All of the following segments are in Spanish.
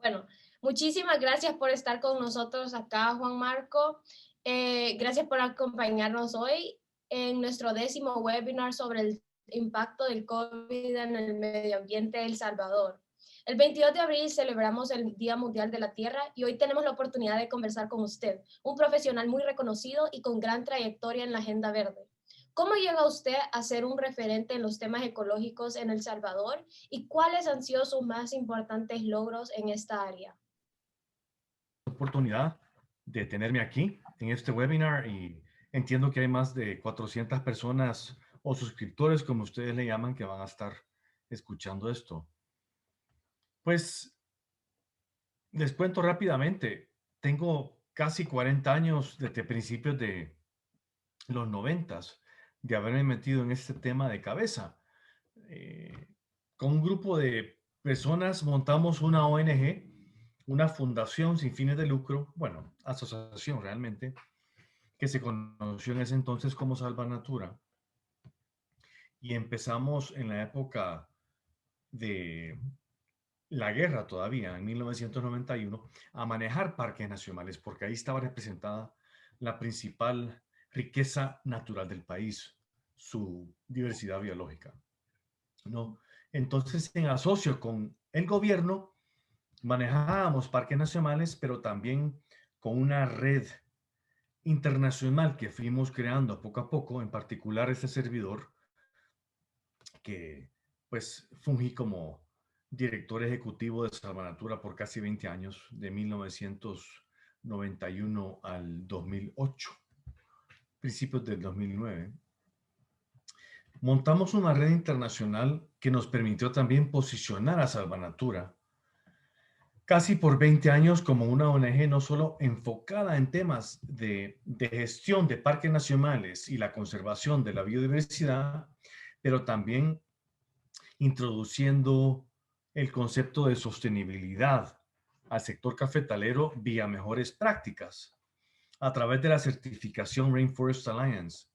Bueno, muchísimas gracias por estar con nosotros acá, Juan Marco. Gracias por acompañarnos hoy en nuestro 10º webinar sobre el impacto del COVID en el medio ambiente de El Salvador. El 22 de abril celebramos el Día Mundial de la Tierra y hoy tenemos la oportunidad de conversar con usted, un profesional muy reconocido y con gran trayectoria en la agenda verde. ¿Cómo llega usted a ser un referente en los temas ecológicos en El Salvador y cuáles han sido sus más importantes logros en esta área? Oportunidad de tenerme aquí en este webinar y entiendo que hay más de 400 personas o suscriptores, como ustedes le llaman, que van a estar escuchando esto. Pues les cuento rápidamente, tengo casi 40 años desde principios de los 90 de haberme metido en este tema de cabeza. Eh, con un grupo de personas montamos una ONG, una fundación sin fines de lucro, bueno, asociación realmente, que se conoció en ese entonces como Salva Natura. Y empezamos en la época de la guerra todavía, en 1991, a manejar parques nacionales, porque ahí estaba representada la principal riqueza natural del país, su diversidad biológica, ¿no? Entonces, en asocio con el gobierno, manejábamos parques nacionales, pero también con una red internacional que fuimos creando poco a poco, en particular este servidor, que pues fungí como director ejecutivo de Salvanatura por casi 20 años, de 1991 al 2008, principios del 2009. Montamos una red internacional que nos permitió también posicionar a Salvanatura casi por 20 años como una ONG no solo enfocada en temas de gestión de parques nacionales y la conservación de la biodiversidad, pero también introduciendo el concepto de sostenibilidad al sector cafetalero vía mejores prácticas a través de la certificación Rainforest Alliance.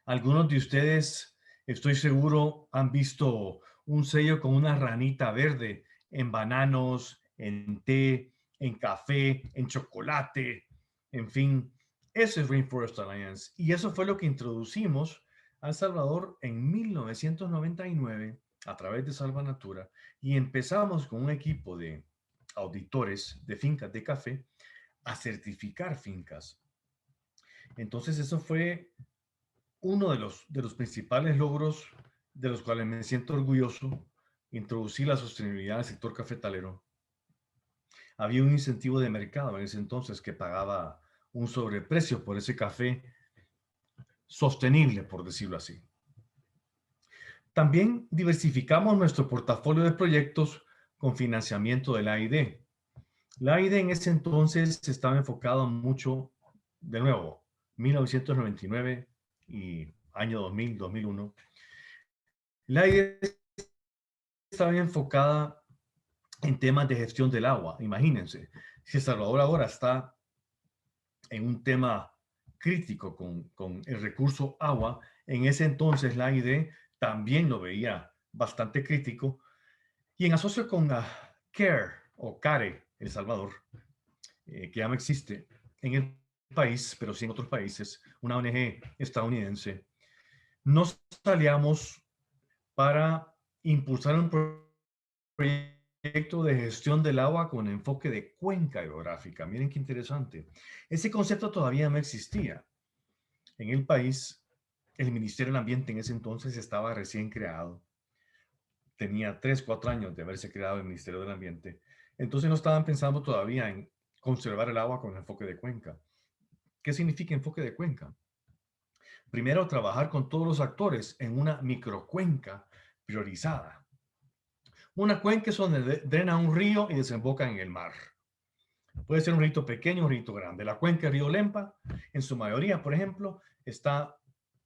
Algunos de ustedes, estoy seguro, han visto un sello con una ranita verde en bananos, en té, en café, en chocolate, en fin. Eso es Rainforest Alliance. Y eso fue lo que introducimos a El Salvador en 1999 a través de Salva Natura. Y empezamos con un equipo de auditores de fincas de café a certificar fincas. Entonces eso fue uno de los principales logros de los cuales me siento orgulloso, introducir la sostenibilidad al sector cafetalero. Había un incentivo de mercado en ese entonces que pagaba un sobreprecio por ese café sostenible, por decirlo así. También diversificamos nuestro portafolio de proyectos con financiamiento de la AID. La AID en ese entonces estaba enfocado mucho, de nuevo, 1999 y año 2000, 2001. La AID estaba enfocada en temas de gestión del agua. Imagínense, si El Salvador ahora está en un tema crítico con el recurso agua, en ese entonces la AID también lo veía bastante crítico. Y en asocio con la CARE o CARE El Salvador, que ya no existe en el país, pero sí en otros países, una ONG estadounidense, nos aliamos para impulsar un proyecto de gestión del agua con enfoque de cuenca hidrográfica. Miren qué interesante. Ese concepto todavía no existía. En el país, el Ministerio del Ambiente en ese entonces estaba recién creado. Tenía 3, 4 años de haberse creado el Ministerio del Ambiente. Entonces no estaban pensando todavía en conservar el agua con enfoque de cuenca. ¿Qué significa enfoque de cuenca? Primero, trabajar con todos los actores en una microcuenca priorizada. Una cuenca es donde drena un río y desemboca en el mar. Puede ser un río pequeño, un río grande. La cuenca del río Lempa, en su mayoría, por ejemplo, está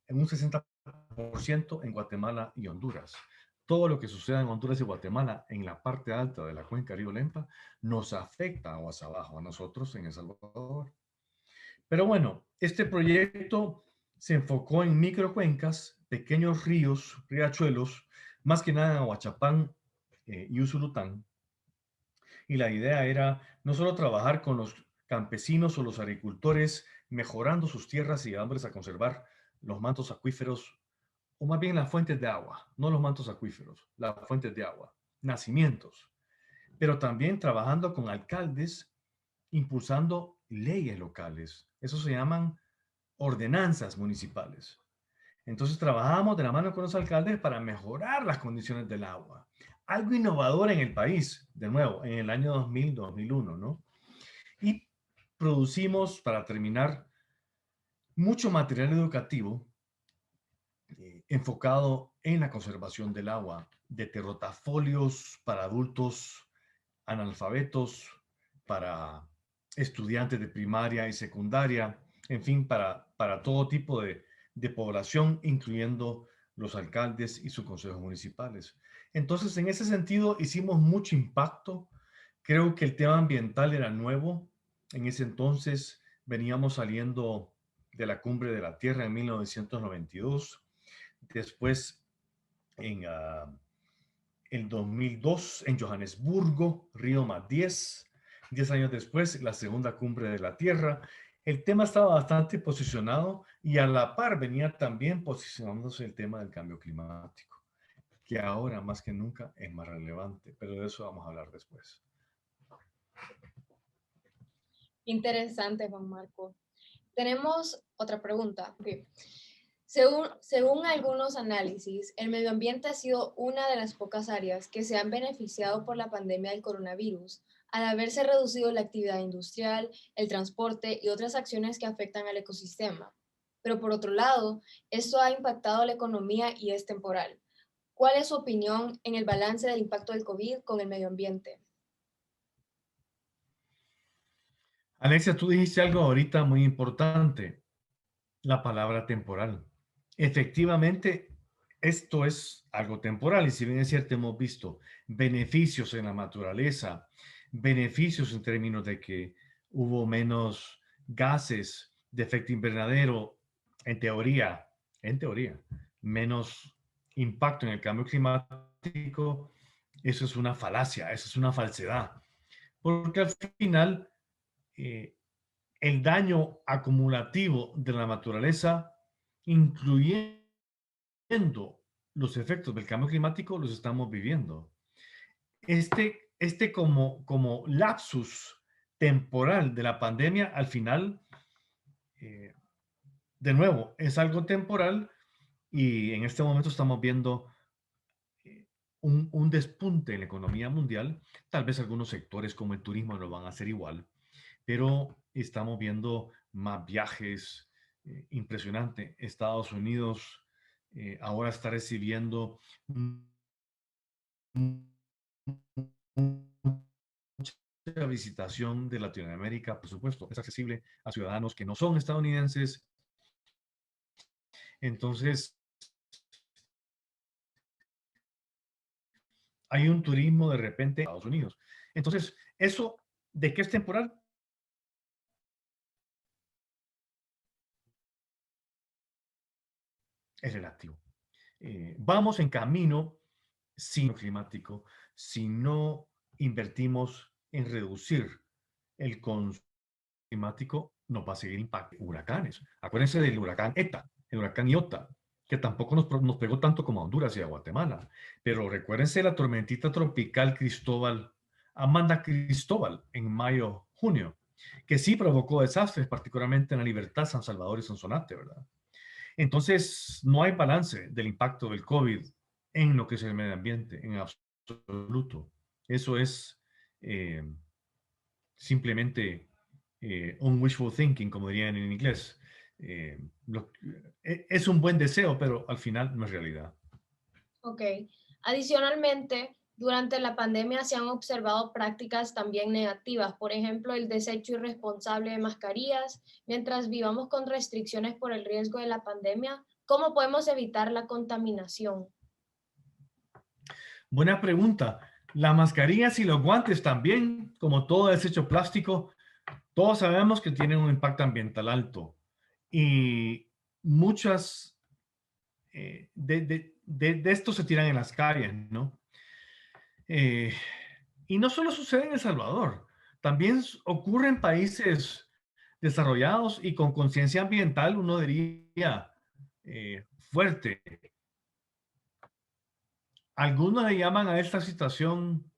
en un 60% en Guatemala y Honduras. Todo lo que suceda en Honduras y Guatemala, en la parte alta de la cuenca río Lempa, nos afecta aguas abajo a nosotros en El Salvador. Pero bueno, este proyecto se enfocó en microcuencas, pequeños ríos, riachuelos, más que nada en Ahuachapán y Usulután, Y la idea era no solo trabajar con los campesinos o los agricultores, mejorando sus tierras y llevándoles a conservar los mantos acuíferos, o más bien las fuentes de agua, no los mantos acuíferos, las fuentes de agua, nacimientos, pero también trabajando con alcaldes, impulsando leyes locales. Eso se llaman ordenanzas municipales. Entonces trabajamos de la mano con los alcaldes para mejorar las condiciones del agua. Algo innovador en el país, de nuevo, en el año 2000, 2001, ¿no? Y producimos, para terminar, mucho material educativo enfocado en la conservación del agua, de rotafolios para adultos analfabetos, para estudiantes de primaria y secundaria, en fin, para todo tipo de población, incluyendo los alcaldes y sus consejos municipales. Entonces, en ese sentido, hicimos mucho impacto. Creo que el tema ambiental era nuevo. En ese entonces veníamos saliendo de la Cumbre de la Tierra en 1992. Después, en el 2002 en Johannesburgo, Río más 10 años después, la segunda cumbre de la Tierra. El tema estaba bastante posicionado y a la par venía también posicionándose el tema del cambio climático, que ahora más que nunca es más relevante, pero de eso vamos a hablar después. Interesante, Juan Marco. Tenemos otra pregunta. Okay. Según algunos análisis, el medio ambiente ha sido una de las pocas áreas que se han beneficiado por la pandemia del coronavirus, al haberse reducido la actividad industrial, el transporte y otras acciones que afectan al ecosistema. Pero por otro lado, esto ha impactado la economía y es temporal. ¿Cuál es su opinión en el balance del impacto del COVID con el medio ambiente? Alexia, tú dijiste algo ahorita muy importante, la palabra temporal. Efectivamente, esto es algo temporal y si bien es cierto, hemos visto beneficios en la naturaleza, beneficios en términos de que hubo menos gases de efecto invernadero, en teoría, menos impacto en el cambio climático, eso es una falacia, eso es una falsedad, porque al final eh, el daño acumulativo de la naturaleza, incluyendo los efectos del cambio climático, los estamos viviendo. Como lapsus temporal de la pandemia, al final, eh, de nuevo, es algo temporal y en este momento estamos viendo un despunte en la economía mundial. Tal vez algunos sectores como el turismo lo van a hacer igual, pero estamos viendo más viajes. Impresionante. Estados Unidos ahora está recibiendo mucha visitación de Latinoamérica, por supuesto, es accesible a ciudadanos que no son estadounidenses. Entonces, hay un turismo de repente a Estados Unidos. Entonces, eso de qué es temporal, es relativo. Vamos en camino sin climático si no invertimos en reducir el consumo climático. Nos va a seguir impactando huracanes. Acuérdense del huracán ETA, el huracán Iota, que tampoco nos pegó tanto como a Honduras y a Guatemala. Pero recuérdense la tormentita tropical Amanda Cristóbal, en mayo, junio, que sí provocó desastres, particularmente en La Libertad, San Salvador y Sonsonate, ¿verdad? Entonces, no hay balance del impacto del COVID en lo que es el medio ambiente, en absoluto. Eso es eh, simplemente un wishful thinking, como dirían en inglés. Eh, lo, es un buen deseo, pero al final no es realidad. Ok. Adicionalmente, durante la pandemia se han observado prácticas también negativas, por ejemplo, el desecho irresponsable de mascarillas. Mientras vivamos con restricciones por el riesgo de la pandemia, ¿cómo podemos evitar la contaminación? Buena pregunta. Las mascarillas y los guantes también, como todo desecho plástico, todos sabemos que tienen un impacto ambiental alto y muchas de estos se tiran en las calles, ¿no? Y no solo sucede en El Salvador, también ocurre en países desarrollados y con conciencia ambiental, uno diría, fuerte. Algunos le llaman a esta situación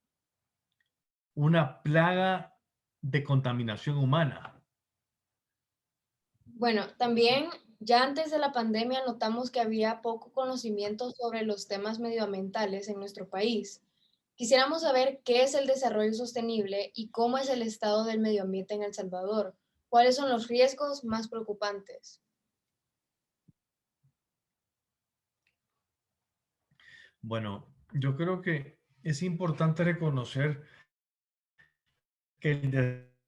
una plaga de contaminación humana. Bueno, también ya antes de la pandemia notamos que había poco conocimiento sobre los temas medioambientales en nuestro país. Quisiéramos saber qué es el desarrollo sostenible y cómo es el estado del medio ambiente en El Salvador. ¿Cuáles son los riesgos más preocupantes? Bueno, yo creo que es importante reconocer que el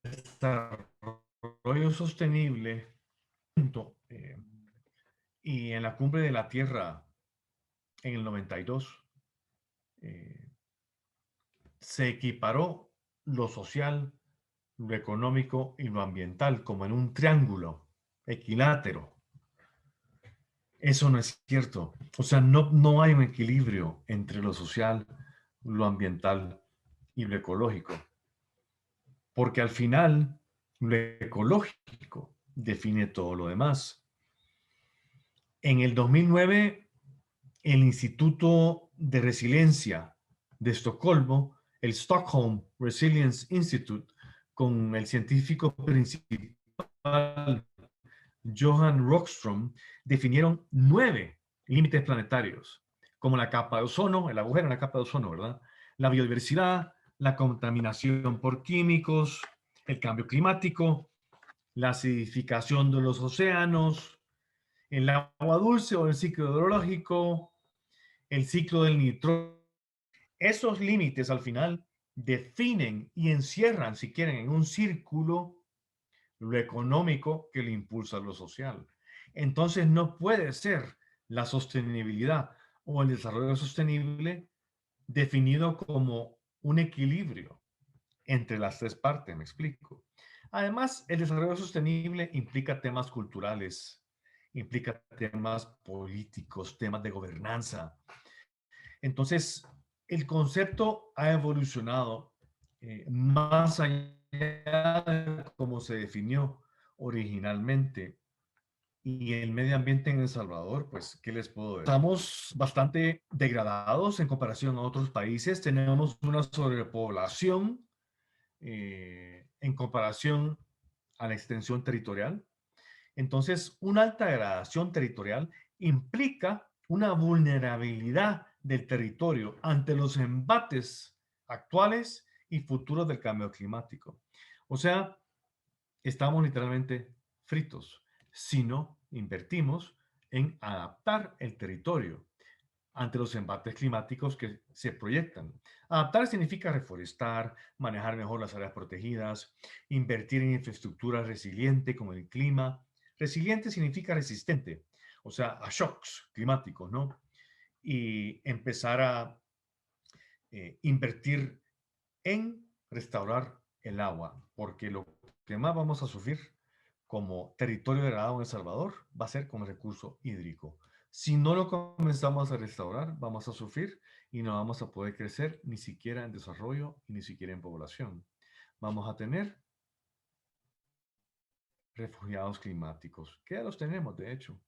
desarrollo sostenible eh, y en la cumbre de la Tierra en el 92 eh, se equiparó lo social, lo económico y lo ambiental como en un triángulo equilátero. Eso no es cierto. O sea, no hay un equilibrio entre lo social, lo ambiental y lo ecológico. Porque al final, lo ecológico define todo lo demás. En el 2009, el Instituto de Resiliencia de Estocolmo, el Stockholm Resilience Institute, con el científico principal Johan Rockström, definieron 9 límites planetarios, como la capa de ozono, el agujero en la capa de ozono, ¿verdad? La biodiversidad, la contaminación por químicos, el cambio climático, la acidificación de los océanos, el agua dulce o el ciclo hidrológico, el ciclo del nitrógeno. Esos límites al final definen y encierran, si quieren, en un círculo lo económico que le impulsa lo social. Entonces no puede ser la sostenibilidad o el desarrollo sostenible definido como un equilibrio entre las tres partes, me explico. Además, el desarrollo sostenible implica temas culturales, implica temas políticos, temas de gobernanza. Entonces, el concepto ha evolucionado más allá de cómo se definió originalmente. Y el medio ambiente en El Salvador, pues, ¿qué les puedo decir? Estamos bastante degradados en comparación a otros países. Tenemos una sobrepoblación en comparación a la extensión territorial. Entonces, una alta degradación territorial implica una vulnerabilidad del territorio ante los embates actuales y futuros del cambio climático. O sea, estamos literalmente fritos si no invertimos en adaptar el territorio ante los embates climáticos que se proyectan. Adaptar significa reforestar, manejar mejor las áreas protegidas, invertir en infraestructura resiliente como el clima. Resiliente significa resistente, o sea, a shocks climáticos, ¿no? Y empezar a invertir en restaurar el agua, porque lo que más vamos a sufrir como territorio degradado en El Salvador va a ser con el recurso hídrico. Si no lo comenzamos a restaurar, vamos a sufrir y no vamos a poder crecer ni siquiera en desarrollo y ni siquiera en población. Vamos a tener refugiados climáticos, que ya los tenemos, de hecho.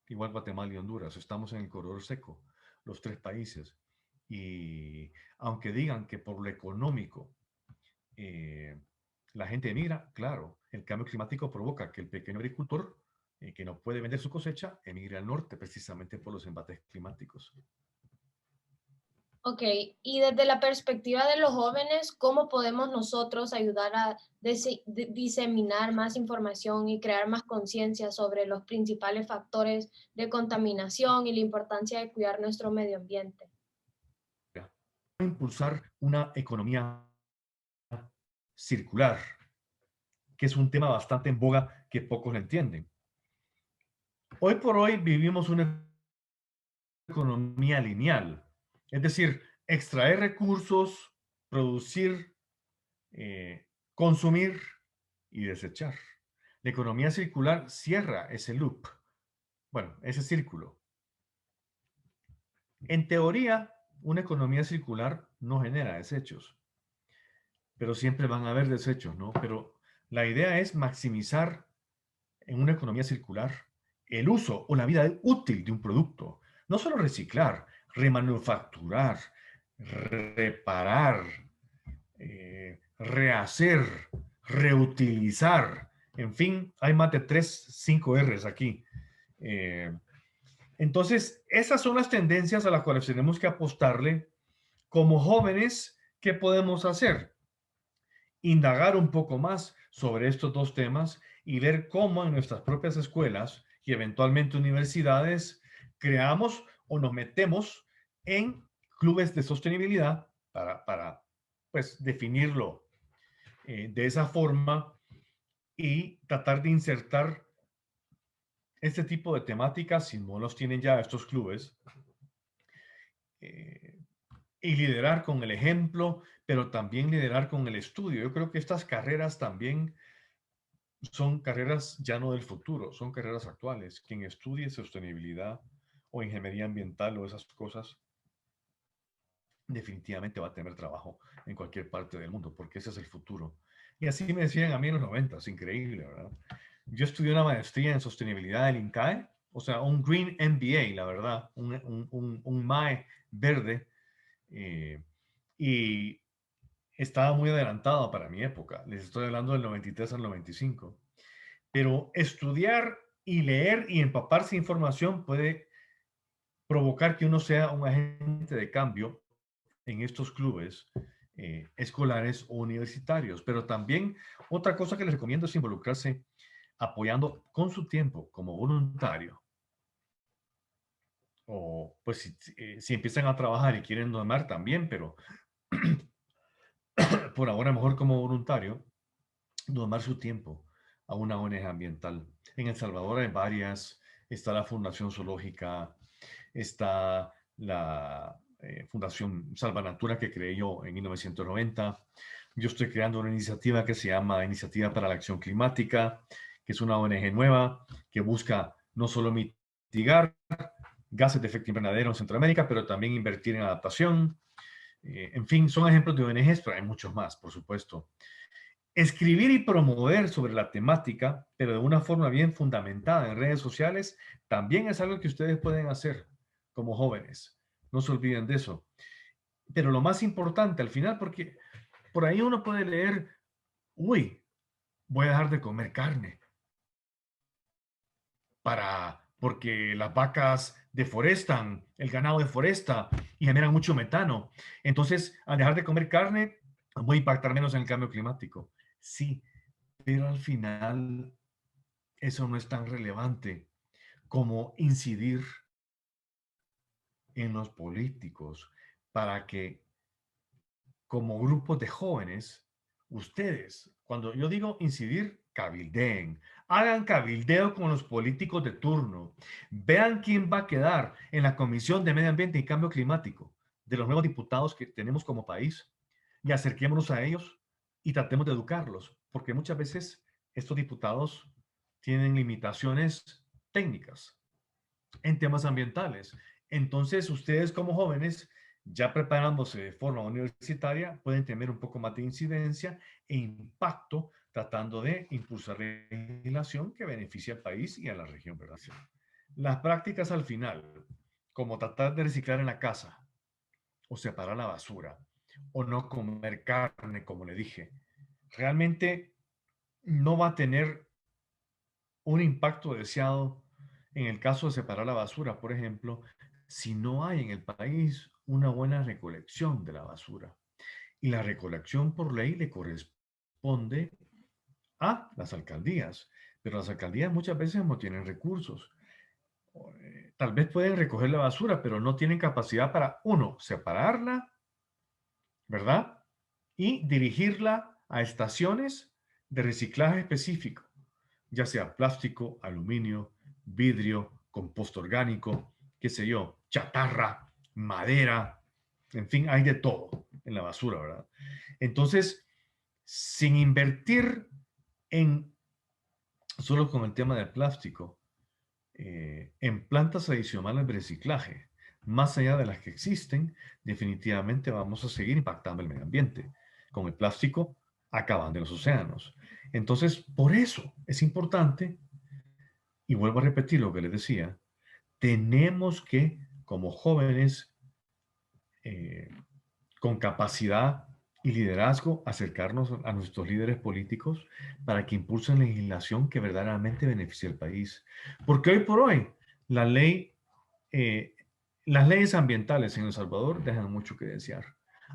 Igual Guatemala y Honduras, estamos en el corredor seco, los tres países. Y aunque digan que por lo económico eh, la gente emigra, claro, el cambio climático provoca que el pequeño agricultor que no puede vender su cosecha emigre al norte precisamente por los embates climáticos. Ok, y desde la perspectiva de los jóvenes, ¿cómo podemos nosotros ayudar a diseminar más información y crear más conciencia sobre los principales factores de contaminación y la importancia de cuidar nuestro medio ambiente? Impulsar una economía circular, que es un tema bastante en boga que pocos entienden. Hoy por hoy vivimos una economía lineal, es decir, extraer recursos, producir, consumir y desechar. La economía circular cierra ese loop, bueno, ese círculo. En teoría, una economía circular no genera desechos. pero siempre van a haber desechos, ¿no? Pero la idea es maximizar en una economía circular el uso o la vida útil de un producto. No solo reciclar, remanufacturar, reparar, rehacer, reutilizar. En fin, hay más de 3, 5 R's aquí. Entonces, esas son las tendencias a las cuales tenemos que apostarle como jóvenes. ¿Qué podemos hacer? Indagar un poco más sobre estos dos temas y ver cómo en nuestras propias escuelas y eventualmente universidades creamos o nos metemos en clubes de sostenibilidad para pues, definirlo de esa forma y tratar de insertar este tipo de temáticas, si no los tienen ya estos clubes, eh, y liderar con el ejemplo, pero también liderar con el estudio. Yo creo que estas carreras también son carreras ya no del futuro, son carreras actuales. Quien estudie sostenibilidad o ingeniería ambiental o esas cosas, definitivamente va a tener trabajo en cualquier parte del mundo, porque ese es el futuro. Y así me decían a mí en los 90, increíble, ¿verdad? Yo estudié una maestría en sostenibilidad del INCAE, o sea, un Green MBA, la verdad, un MAE verde, y estaba muy adelantado para mi época. Les estoy hablando del 93 al 95. Pero estudiar y leer y empaparse de información puede provocar que uno sea un agente de cambio en estos clubes escolares o universitarios. Pero también otra cosa que les recomiendo es involucrarse apoyando con su tiempo como voluntario. O pues si empiezan a trabajar y quieren donar también, pero por ahora mejor como voluntario, donar su tiempo a una ONG ambiental. En El Salvador hay varias, está la Fundación Zoológica, está la Fundación Salvanatura que creé yo en 1990. Yo estoy creando una iniciativa que se llama Iniciativa para la Acción Climática, que es una ONG nueva que busca no solo mitigar gases de efecto invernadero en Centroamérica, pero también invertir en adaptación. En fin, son ejemplos de ONGs, pero hay muchos más, por supuesto. Escribir y promover sobre la temática, pero de una forma bien fundamentada en redes sociales, también es algo que ustedes pueden hacer como jóvenes. No se olviden de eso. Pero lo más importante al final, porque por ahí uno puede leer, uy, voy a dejar de comer carne porque las vacas deforestan, el ganado deforesta y generan mucho metano. Entonces, al dejar de comer carne, voy a impactar menos en el cambio climático. Sí, pero al final eso no es tan relevante como incidir en los políticos para que como grupos de jóvenes, ustedes, cuando yo digo incidir, cabildeen, hagan cabildeo con los políticos de turno, vean quién va a quedar en la Comisión de Medio Ambiente y Cambio Climático de los nuevos diputados que tenemos como país y acerquémonos a ellos y tratemos de educarlos, porque muchas veces estos diputados tienen limitaciones técnicas en temas ambientales. Entonces, ustedes como jóvenes, ya preparándose de forma universitaria, pueden tener un poco más de incidencia e impacto tratando de impulsar legislación que beneficie al país y a la región, ¿verdad? Las prácticas al final, como tratar de reciclar en la casa o separar la basura o no comer carne, como le dije, realmente no va a tener un impacto deseado en el caso de separar la basura, por ejemplo, si no hay en el país una buena recolección de la basura. Y la recolección por ley le corresponde a las alcaldías, pero las alcaldías muchas veces no tienen recursos. Tal vez pueden recoger la basura, pero no tienen capacidad para, uno, separarla, ¿verdad? Y dirigirla a estaciones de reciclaje específico, ya sea plástico, aluminio, vidrio, composto orgánico, qué sé yo, chatarra, madera, en fin, hay de todo en la basura, ¿verdad? Entonces, sin invertir en, solo con el tema del plástico, en plantas adicionales de reciclaje, más allá de las que existen, definitivamente vamos a seguir impactando el medio ambiente. con el plástico acabando en los océanos. Entonces, por eso es importante, y vuelvo a repetir lo que les decía, tenemos que, como jóvenes, eh, con capacidad y liderazgo, acercarnos a nuestros líderes políticos para que impulsen legislación que verdaderamente beneficie al país. Porque hoy por hoy, la ley, eh, las leyes ambientales en El Salvador dejan mucho que desear.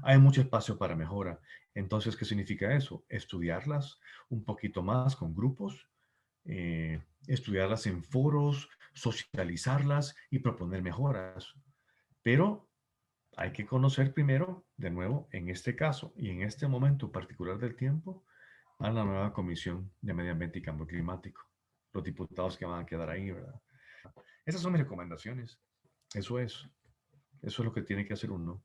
Hay mucho espacio para mejora. Entonces, ¿qué significa eso? Estudiarlas un poquito más con grupos, estudiarlas en foros, socializarlas y proponer mejoras. Pero hay que conocer primero, de nuevo, en este caso y en este momento particular del tiempo, a la nueva Comisión de Medio Ambiente y Cambio Climático. Los diputados que van a quedar ahí, ¿verdad? Esas son mis recomendaciones. Eso es. Eso es lo que tiene que hacer uno.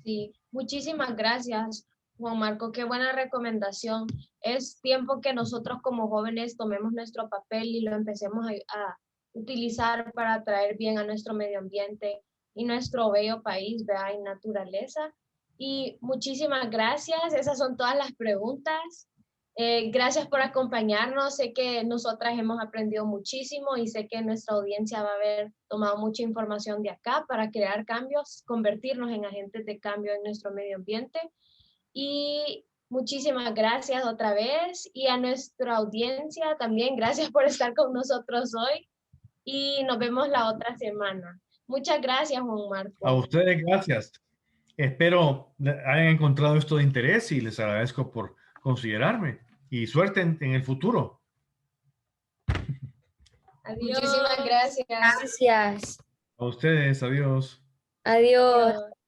Sí, muchísimas gracias, Juan Marco. Qué buena recomendación. Es tiempo que nosotros como jóvenes tomemos nuestro papel y lo empecemos a utilizar para traer bien a nuestro medio ambiente y nuestro bello país, ¿verdad? Y naturaleza. Y muchísimas gracias. Esas son todas las preguntas. Gracias por acompañarnos. Sé que nosotras hemos aprendido muchísimo y sé que nuestra audiencia va a haber tomado mucha información de acá para crear cambios, convertirnos en agentes de cambio en nuestro medio ambiente. Y muchísimas gracias otra vez. Y a nuestra audiencia también, gracias por estar con nosotros hoy. Y nos vemos la otra semana. Muchas gracias, Juan A Marco. ustedes, gracias. Espero hayan encontrado esto de interés y les agradezco por considerarme. Y suerte en el futuro. Adiós. Muchísimas gracias. Gracias. A ustedes, adiós. Adiós. Adiós.